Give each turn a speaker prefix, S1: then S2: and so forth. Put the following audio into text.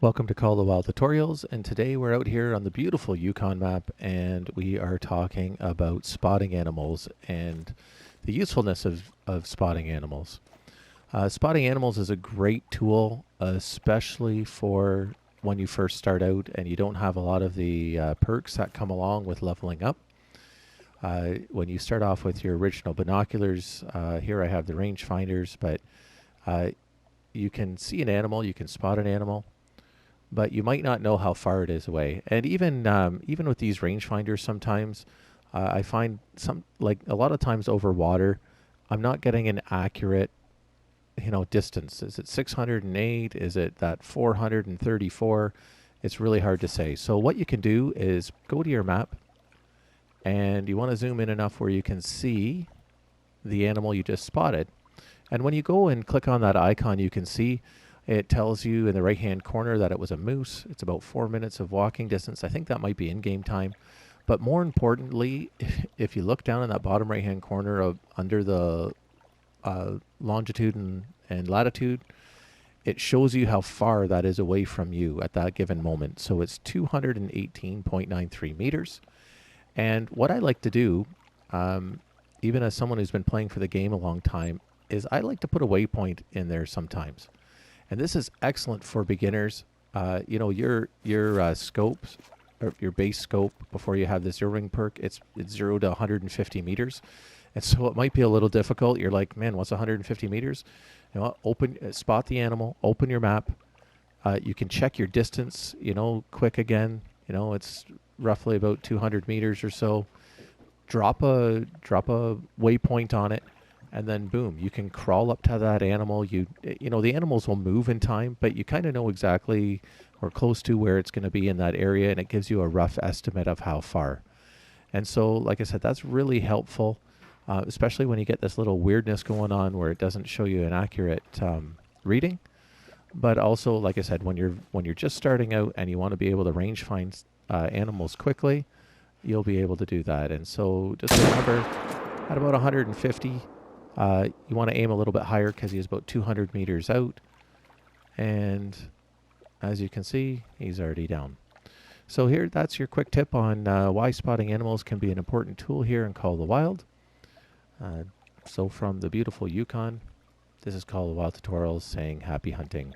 S1: Welcome to Call the Wild Tutorials, and today we're out here on the beautiful Yukon map, and we are talking about spotting animals and the usefulness of spotting animals. Spotting animals is a great tool, especially for when you first start out and you don't have a lot of the perks that come along with leveling up. When you start off with your original binoculars, here I have the rangefinders, but you can see an animal, you can spot an animal, but you might not know how far it is away. And even with these rangefinders, sometimes I find like a lot of times over water, I'm not getting an accurate, distance. Is it 608? Is it that 434? It's really hard to say. So what you can do is go to your map, and you want to zoom in enough where you can see the animal you just spotted. And when you go and click on that icon, you can see it tells you in the right-hand corner that it was a moose. It's about 4 minutes of walking distance. I think that might be in-game time. But more importantly, if you look down in that bottom right-hand corner under the longitude and latitude, it shows you how far that is away from you at that given moment. So it's 218.93 meters. And what I like to do, even as someone who's been playing for the game a long time, is I like to put a waypoint in there sometimes. And this is excellent for beginners. Your scopes, or your base scope before you have the zeroing perk, it's 0 to 150 meters. And so it might be a little difficult. You're like, man, what's 150 meters? Spot the animal, open your map. You can check your distance, quick again. It's roughly about 200 meters or so. Drop a waypoint on it, and then boom, you can crawl up to that animal. The animals will move in time, but you kind of know exactly or close to where it's going to be in that area, and it gives you a rough estimate of how far. And so, like I said, that's really helpful, especially when you get this little weirdness going on where it doesn't show you an accurate reading. But also, like I said, when you're just starting out and you want to be able to range find animals quickly, you'll be able to do that. And so just remember, at about 150, you want to aim a little bit higher because he's about 200 meters out. And as you can see, he's already down. So that's your quick tip on why spotting animals can be an important tool here in Call the Wild. So from the beautiful Yukon, this is Call the Wild Tutorials saying happy hunting.